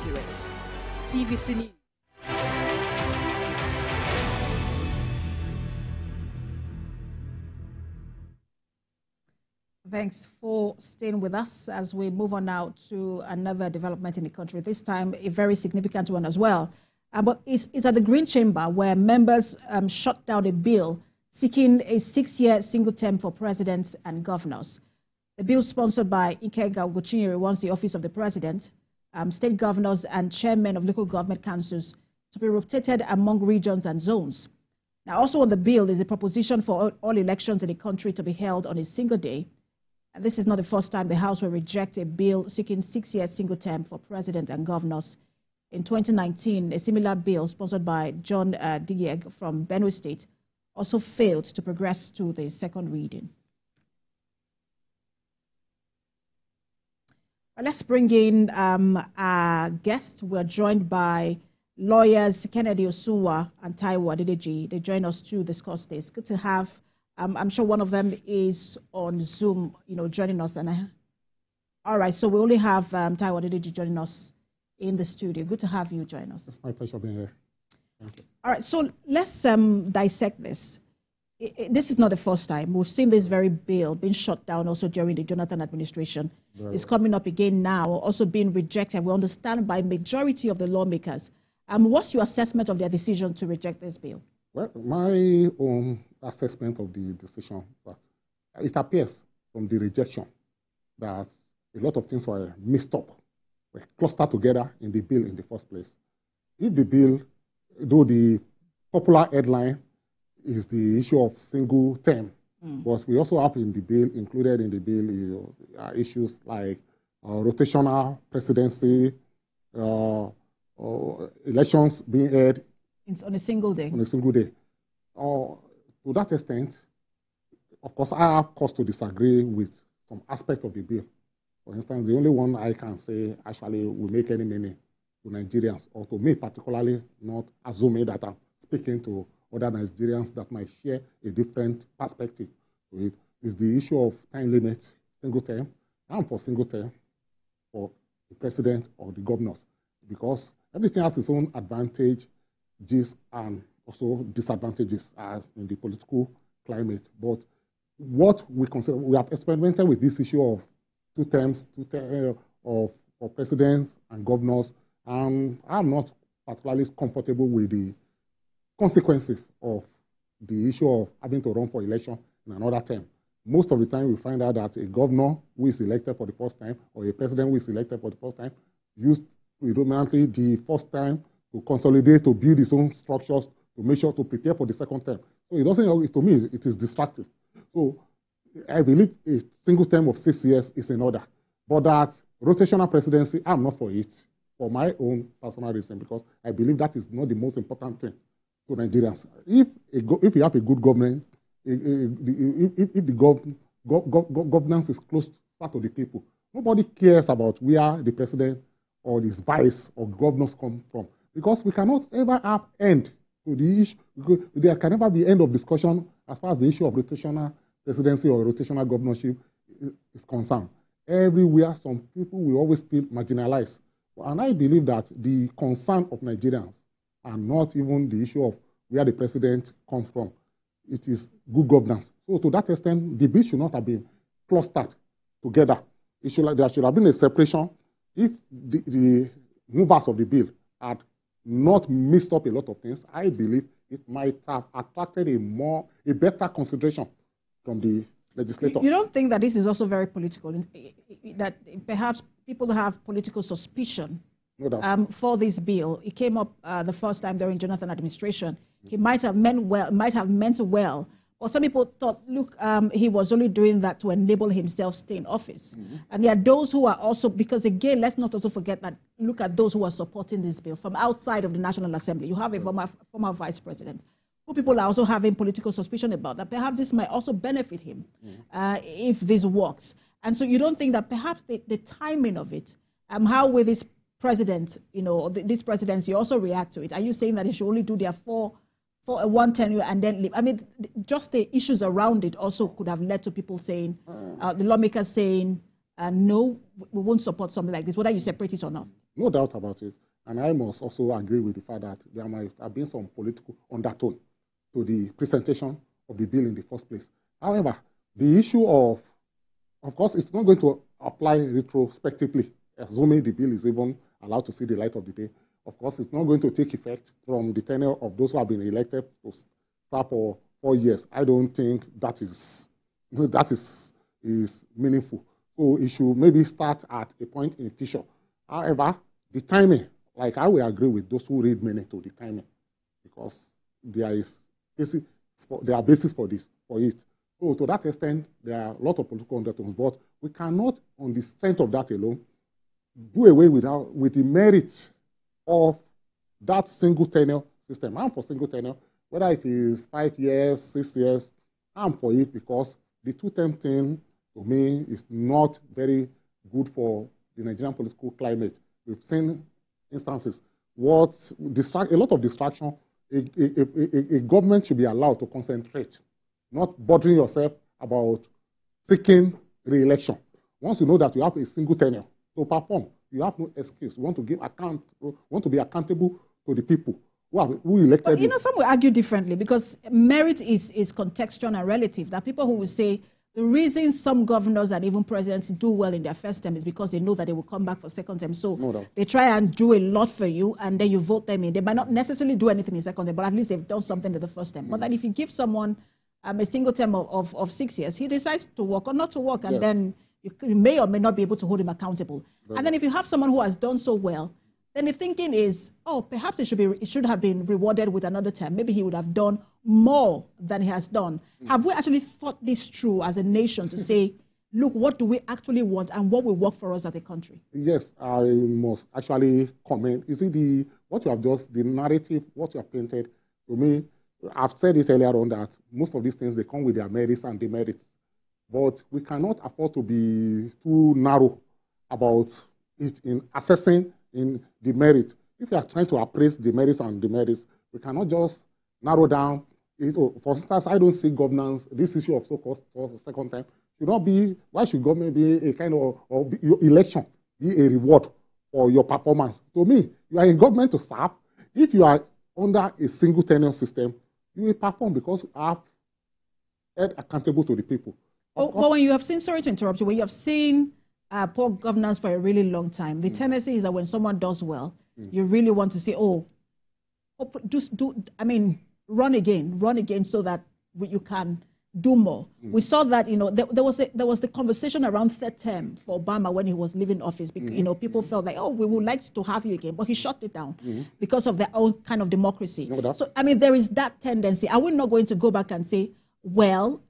period. TVC News. Thanks for staying with us as we move on now to another development in the country, this time a very significant one as well. But it's at the Green Chamber where members shut down a bill seeking a 6-year single term for presidents and governors. The bill, sponsored by Ikenga Ugochinyere, wants the office of the president, state governors and chairmen of local government councils to be rotated among regions and zones. Now, also on the bill is a proposition for all elections in the country to be held on a single day. And this is not the first time the House will reject a bill seeking 6-year single term for president and governors. In 2019, a similar bill sponsored by John Dieg from Benue State also failed to progress to the second reading. Well, let's bring in our guest. We're joined by lawyers Kennedy Osunwa and Taiwo Adedeji. They join us to discuss this. Good to have. I'm sure one of them is on Zoom, joining us. All right, so we only have Taiwo Adedeji joining us in the studio. Good to have you join us. It's my pleasure being here. Thank you. All right, so let's dissect this. This is not the first time. We've seen this very bill being shut down also during the Jonathan administration. It's coming up again now, also being rejected. We understand by majority of the lawmakers. What's your assessment of their decision to reject this bill? Well, my own assessment of the decision, it appears from the rejection that a lot of things were mixed up, were clustered together in the bill in the first place. If the bill, though the popular headline is the issue of single term, but we also have in the bill, included in the bill, issues like rotational presidency, elections being held on a single day. On a single day. To that extent, of course, I have cause to disagree with some aspect of the bill. For instance, the only one I can say actually will make any meaning to Nigerians, or to me particularly, not assuming that I'm speaking to other Nigerians that might share a different perspective to it, is the issue of time limit, single term, and for single term for the president or the governors, because everything has its own advantages and also disadvantages as in the political climate. But what we consider, we have experimented with this issue of two terms for presidents and governors, and I'm not particularly comfortable with the consequences of the issue of having to run for election in another term. Most of the time, we find out that a governor who is elected for the first time or a president who is elected for the first time used predominantly the first time to consolidate, to build his own structures, to make sure to prepare for the second term. So it doesn't, to me, it is destructive. So I believe a single term of 6 years is in order. But that rotational presidency, I'm not for it, for my own personal reason, because I believe that is not the most important thing to Nigerians. If you have a good government, if the governance is close to the people, nobody cares about where the president or his vice or governors come from, because we cannot ever have end to the issue. There can never be end of discussion as far as the issue of rotational presidency or rotational governorship is concerned. Everywhere, some people will always feel marginalized. And I believe that the concern of Nigerians are not even the issue of where the president comes from. It is good governance. So to that extent, the bill should not have been clustered together. There should have been a separation. If the movers of the bill had not mixed up a lot of things, I believe it might have attracted a better consideration from the legislators. You don't think that this is also very political, that perhaps people have political suspicion for this bill? It came up the first time during Jonathan administration. He might have meant well, or some people thought, look, he was only doing that to enable himself stay in office. And there are those who are also, because again, let's not also forget that, look at those who are supporting this bill from outside of the National Assembly. You have a former vice president, who people are also having political suspicion about, that perhaps this might also benefit him if this works. And so you don't think that perhaps the timing of it, how will this president, this presidency also react to it? Are you saying that they should only do their for a one tenure and then leave? I mean, just the issues around it also could have led to people saying, the lawmakers saying, no, we won't support something like this, whether you separate it or not. No doubt about it. And I must also agree with the fact that there might have been some political undertone to the presentation of the bill in the first place. However, the issue of course, it's not going to apply retrospectively, assuming the bill is even allowed to see the light of the day. Of course, it's not going to take effect from the tenure of those who have been elected to serve for 4 years. I don't think that is meaningful. So it should maybe start at a point in future. However, the timing, like I will agree with those who read meaning to the timing, because there are basis for it. So to that extent, there are a lot of political undertones, but we cannot, on the strength of that alone, do away with the merit of that single tenure system. I'm for single tenure, whether it is 5 years, 6 years, I'm for it, because the two-term thing, to me, is not very good for the Nigerian political climate. We've seen instances, a lot of distraction. A government should be allowed to concentrate, not bothering yourself about seeking re-election. Once you know that you have a single tenure to perform, you have no excuse. You want to be accountable to the people who elected you. But, some will argue differently, because merit is contextual and relative. There are people who will say the reason some governors and even presidents do well in their first term is because they know that they will come back for second term. So they try and do a lot for you, and then you vote them in. They might not necessarily do anything in second term, but at least they've done something in the first term. But then if you give someone a single term of 6 years, he decides to work or not to work, and then you may or may not be able to hold him accountable. And then if you have someone who has done so well, then the thinking is, oh, perhaps it should have been rewarded with another term. Maybe he would have done more than he has done. Have we actually thought this through as a nation to say, look, what do we actually want and what will work for us as a country? Yes, I must actually comment. You see, the narrative, what you have painted, to me, I've said it earlier on that most of these things, they come with their merits and demerits. But we cannot afford to be too narrow about it in assessing in the merit. If you are trying to appraise the merits and demerits, we cannot just narrow down it. For instance, I don't see governance, this issue of so-called second time, should not be, why should government be a kind of your election be a reward for your performance? To me, you are in government to serve. If you are under a single tenure system, you will perform because you have held accountable to the people. But when you have seen, sorry to interrupt you, when you have seen poor governance for a really long time, the tendency is that when someone does well, you really want to say, run again so that you can do more. We saw that, there was the conversation around third term for Obama when he was leaving office. People felt like, we would like to have you again, but he shut it down because of their own kind of democracy. So, there is that tendency. Are we not going to go back and say, well,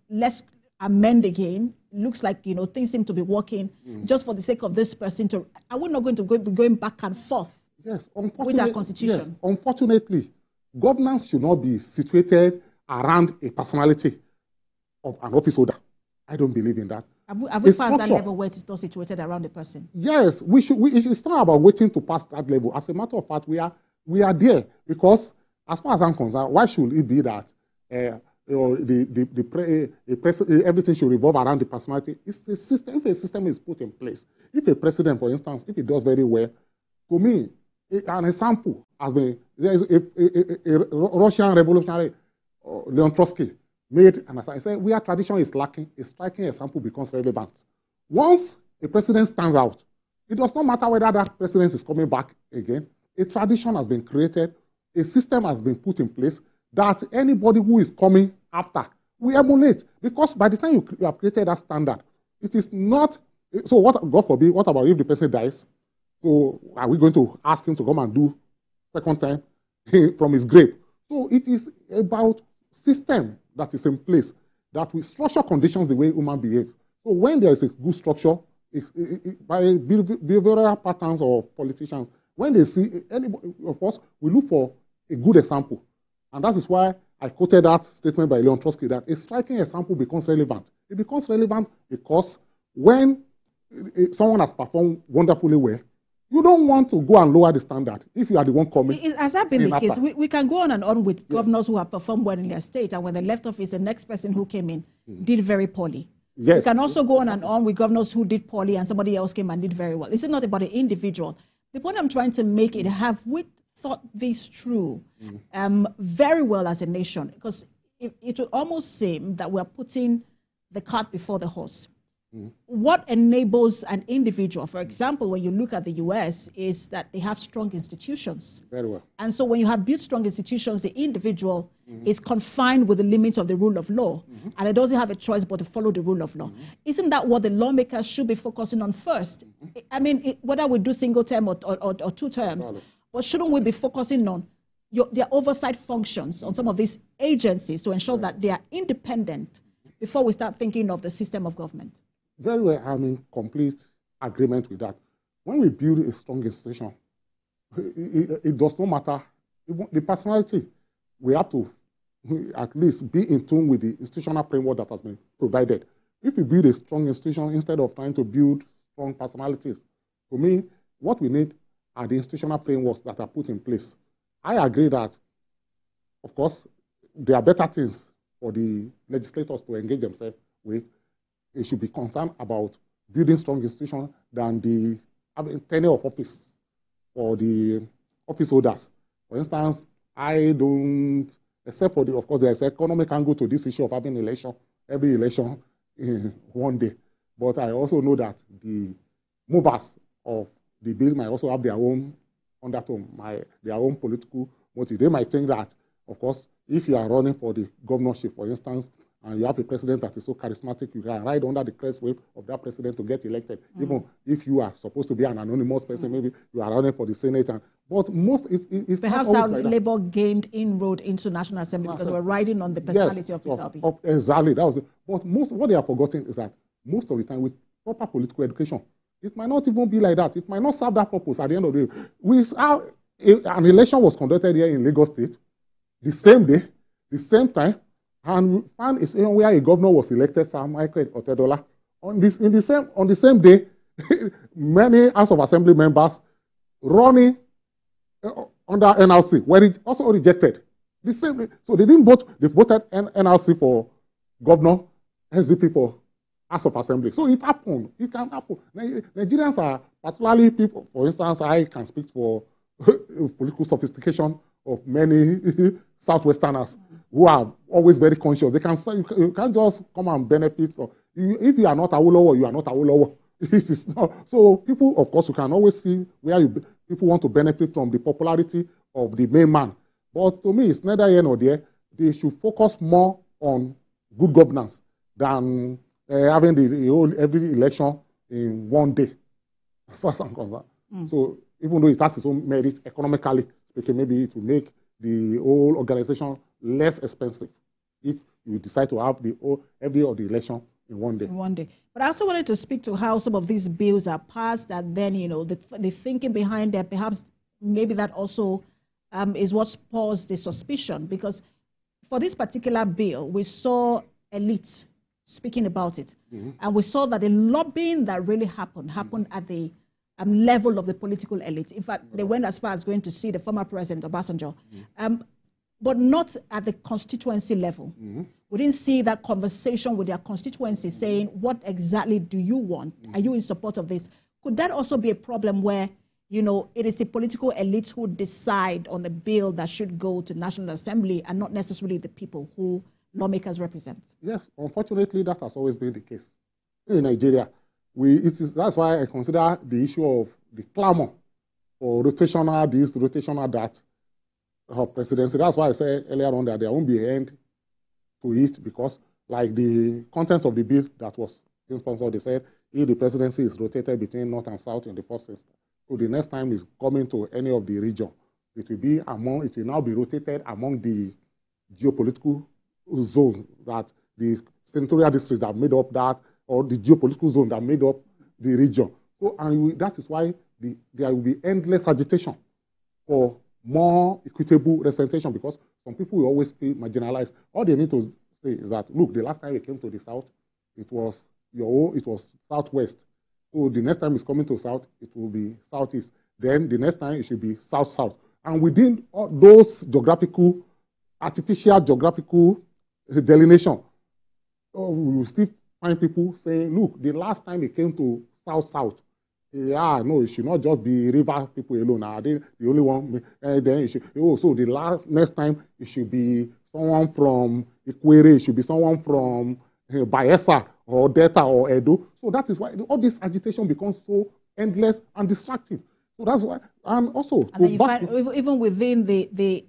let's amend again? Looks like, things seem to be working just for the sake of this person to, are we not going to be going back and forth with our constitution? Yes, unfortunately, governance should not be situated around a personality of an office holder. I don't believe in that. Have we passed that level where it's not situated around a person? Yes, it's not about waiting to pass that level. As a matter of fact, we are there, because as far as I'm concerned, why should it be that everything should revolve around the personality? It's a system. If a system is put in place, if a president, for instance, if he does very well, for me, an example has been, there is a Russian revolutionary, Leon Trotsky, made an aside. He said, where tradition is lacking, a striking example becomes relevant. Once a president stands out, it does not matter whether that president is coming back again. A tradition has been created, a system has been put in place that anybody who is coming after will emulate. Because by the time you have created that standard, it is not. So what, God forbid, what about if the person dies? So are we going to ask him to come and do second time from his grave? So it is about system that is in place that will structure conditions the way human behaves. So when there is a good structure, by behavioral patterns of politicians, when they see anybody, of course, we look for a good example. And that is why I quoted that statement by Leon Trotsky that a striking example becomes relevant. It becomes relevant because when someone has performed wonderfully well, you don't want to go and lower the standard if you are the one coming. Has that been the case? We can go on and on with governors who have performed well in their state, and when they left office, the next person who came in did very poorly. Yes. We can also go on and on with governors who did poorly and somebody else came and did very well. It's not about the individual. The point I'm trying to make it, have we thought this through very well as a nation? Because it would almost seem that we're putting the cart before the horse. What enables an individual, for example, when you look at the US, is that they have strong institutions. Very well. And so when you have built strong institutions, the individual is confined with the limits of the rule of law, and it doesn't have a choice but to follow the rule of law. Isn't that what the lawmakers should be focusing on first? I mean, whether we do single term or 2 terms, but shouldn't we be focusing on their oversight functions on some of these agencies to ensure that they are independent before we start thinking of the system of government? Very well, I'm in complete agreement with that. When we build a strong institution, it does not matter. Even the personality, we have to at least be in tune with the institutional framework that has been provided. If we build a strong institution instead of trying to build strong personalities, to me, what we need are the institutional frameworks that are put in place. I agree that, of course, there are better things for the legislators to engage themselves with. They should be concerned about building strong institutions than the tenure of office for the office holders. For instance, I don't, except for of course, there's an economic angle to this issue of having every election in one day. But I also know that the movers of the bill might also have their own undertone, their own political motive. They might think that, of course, if you are running for the governorship, for instance, and you have a president that is so charismatic, you can ride under the crest wave of that president to get elected. Even if you are supposed to be an anonymous person, maybe you are running for the Senate. But most, it's perhaps how Labour gained inroad into National Assembly because we're riding on the personality of Peter Obi. Exactly. That was it. But what they have forgotten is that most of the time with proper political education, it might not even be like that. It might not serve that purpose at the end of the day. An election was conducted here in Lagos State, the same day, the same time, and we found a situation where a governor was elected, Sir Michael Otedola. On the same day, many House of Assembly members running under NLC were also rejected. The same day. So they didn't vote. They voted NLC for governor, SDP for House of Assembly. So it happened. It can happen. Nigerians are particularly people. For instance, I can speak for political sophistication of many Southwesterners who are always very conscious. They can say, you can't just come and benefit from. If you are not Awolowo, you are not Awolowo. It is not. So people, of course, you can always see where people want to benefit from the popularity of the main man. But to me, it's neither here nor there. They should focus more on good governance than having every election in one day. As far as I'm concerned. So even though it has its own merit economically speaking, maybe it will make the whole organization less expensive if you decide to have every of the election in one day. One day. But I also wanted to speak to how some of these bills are passed, and then, the thinking behind that, perhaps maybe that also is what spurs the suspicion. Because for this particular bill, we saw elites speaking about it. And we saw that the lobbying that really happened at the level of the political elite. In fact, they went as far as going to see the former president, Obasanjo, but not at the constituency level. We didn't see that conversation with their constituency saying, what exactly do you want? Are you in support of this? Could that also be a problem where, it is the political elites who decide on the bill that should go to National Assembly and not necessarily the people who lawmakers represent? Yes, unfortunately, that has always been the case in Nigeria. That's why I consider the issue of the clamor for rotational this, rotational that of presidency. That's why I said earlier on that there won't be an end to it, because like the content of the bill that was sponsored, they said if the presidency is rotated between North and South in the first instance, so the next time is coming to any of the region, it will now be rotated among the geopolitical zones that the senatorial districts that made up that, or the geopolitical zone that made up the region. So, that is why there will be endless agitation for more equitable representation, because some people will always feel marginalized. All they need to say is that, look, the last time we came to the South, it was Southwest. So the next time it's coming to South, it will be Southeast. Then the next time it should be South-South. And within all those artificial geographical delineation, we will still find people saying, look, the last time he came to South, no, it should not just be river people alone. Are they the only one? Then it should, so the next time it should be someone from Ikwere, it should be someone from Bayelsa or Delta or Edo. So that is why all this agitation becomes so endless and distracting. So that's why, and also, and then you find, even within the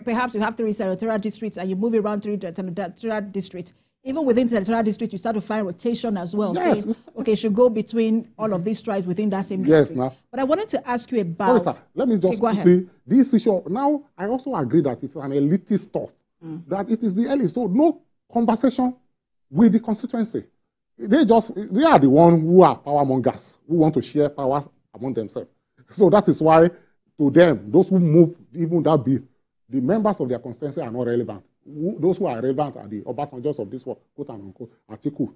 perhaps you have 3 senatorial districts and you move around 3 senatorial districts. Even within senatorial districts, you start to find rotation as well. Yes. Saying, okay, should go between all of these tribes within that same district. Yes, now. But I wanted to ask you about... Sorry, sir. Let me just quickly, this issue, now I also agree that it's an elitist stuff, that it is the elite. So no conversation with the constituency. They are the ones who are power mongers, who want to share power among themselves. So that is why, to them, those who move even that bill, the members of their constituency are not relevant. Those who are relevant are the Obasanjos of this world, quote and unquote, Atiku,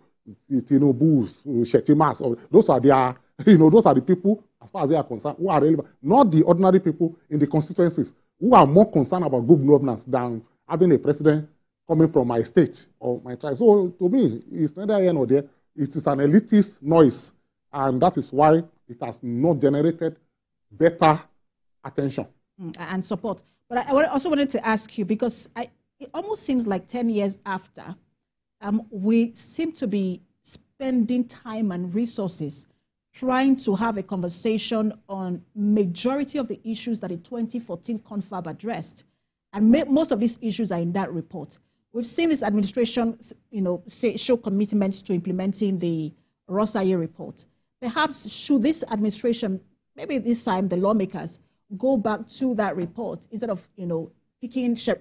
Tinubus, Shetimas. Those are their, those are the people, as far as they are concerned, who are relevant. Not the ordinary people in the constituencies who are more concerned about good governance than having a president coming from my state or my tribe. So to me, it's neither here nor there. It is an elitist noise, and that is why it has not generated better attention and support. But I also wanted to ask you, because it almost seems like 10 years after, we seem to be spending time and resources trying to have a conversation on majority of the issues that the 2014 confab addressed. And most of these issues are in that report. We've seen this administration, show commitments to implementing the Rosaye report. Perhaps should this administration, maybe this time the lawmakers, go back to that report instead of,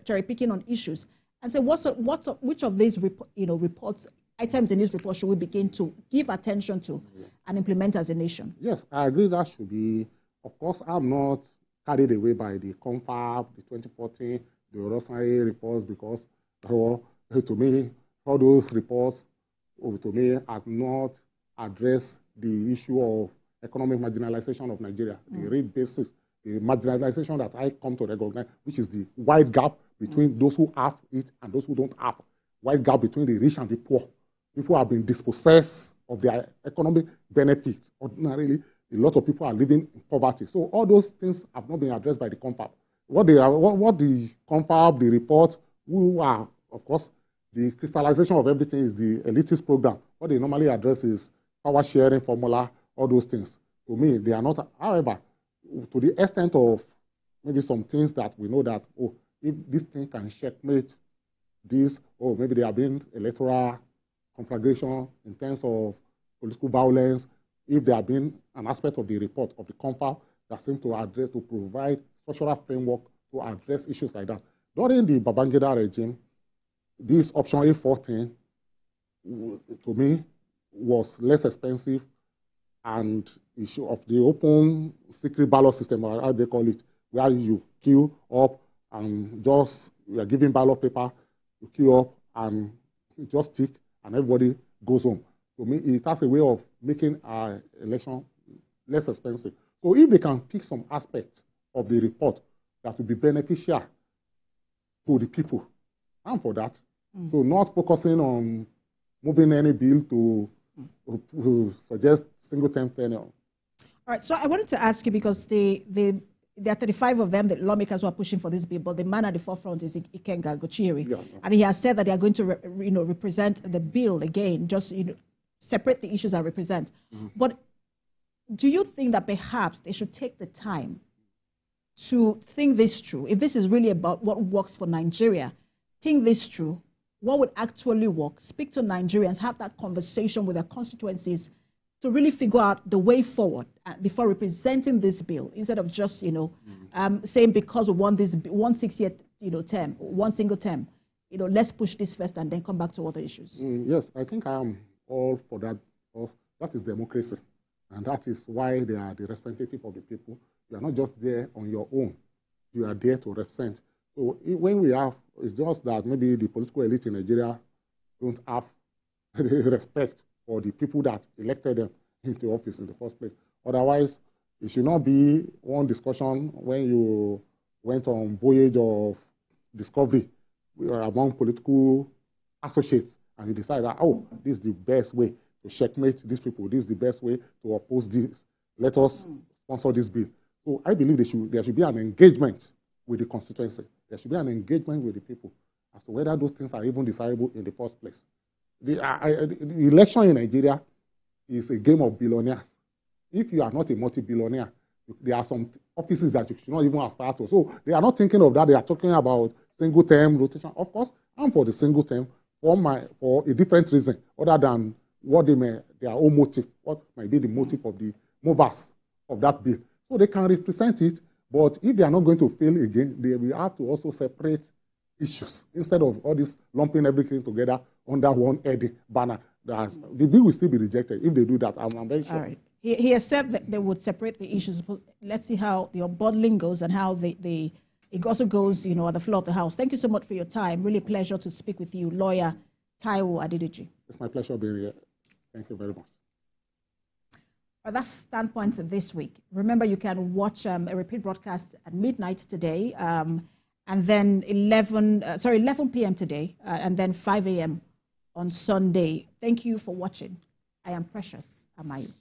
cherry picking on issues and say, which of these reports, items in this report should we begin to give attention to and implement as a nation? Yes, I agree that should be. Of course, I'm not carried away by the confab, the 2014, the Rosaye reports, because to me, all those reports, to me, have not addressed the issue of economic marginalization of Nigeria, the rate basis, the marginalization that I come to recognize, which is the wide gap between those who have it and those who don't have. Wide gap between the rich and the poor. People have been dispossessed of their economic benefits. Ordinarily, a lot of people are living in poverty. So all those things have not been addressed by the confab. What the confab, the report, who are, of course, the crystallization of everything is the elitist program. What they normally address is power sharing formula, all those things. To me, they are not. However, to the extent of maybe some things that we know that, if this thing can checkmate this, maybe there have been electoral conflagration in terms of political violence, if there have been an aspect of the report of the confab that seems to address, to provide structural framework to address issues like that. During the Babangida regime, this option A14, to me, was less expensive, and issue of the open secret ballot system, or how they call it, where you queue up and you are giving ballot paper, you queue up and you just tick and everybody goes home. To me, it has a way of making our election less expensive. So if they can pick some aspect of the report that will be beneficial to the people, I'm for that. So not focusing on moving any bill to suggest single-term tenure. All right, so I wanted to ask you, because there are 35 of them, the lawmakers who are pushing for this bill, but the man at the forefront is Ikenga Gochiri. And he has said that they are going to represent the bill again, just separate the issues and represent. But do you think that perhaps they should take the time to think this through? If this is really about what works for Nigeria, think this through. What would actually work? Speak to Nigerians, have that conversation with their constituencies to really figure out the way forward before representing this bill, instead of just, saying because we want this 1 6-year, term, one single term, let's push this first and then come back to other issues. Yes, I think I am all for that, because that is democracy. And that is why they are the representative of the people. You are not just there on your own. You are there to represent. So when we have, it's just that maybe the political elite in Nigeria don't have respect for the people that elected them into office in the first place. Otherwise, it should not be one discussion when you went on voyage of discovery among political associates, and you decide that, oh, this is the best way to checkmate these people, this is the best way to oppose this, let us sponsor this bill. So I believe there should be an engagement with the constituency. There should be an engagement with the people as to whether those things are even desirable in the first place. The election in Nigeria is a game of billionaires. If you are not a multi-billionaire, there are some offices that you should not even aspire to. So they are not thinking of that. They are talking about single-term rotation. Of course, I'm for the single term for a different reason, other than what their own motive, what might be the motive of the movers of that bill. So they can represent it, but if they are not going to fail again, they will have to also separate issues instead of all this lumping everything together under one heading banner. The bill will still be rejected if they do that. I'm very sure. All right. He has said that they would separate the issues. Let's see how the unbundling goes and how it also goes, at the floor of the House. Thank you so much for your time. Really a pleasure to speak with you, Lawyer Taiwo Adedeji. It's my pleasure being here. Thank you very much. Well, that's Standpoint this week. Remember, you can watch a repeat broadcast at midnight today, and then 11 p.m. today, and then 5 a.m. on Sunday. Thank you for watching. I am Precious Amayu.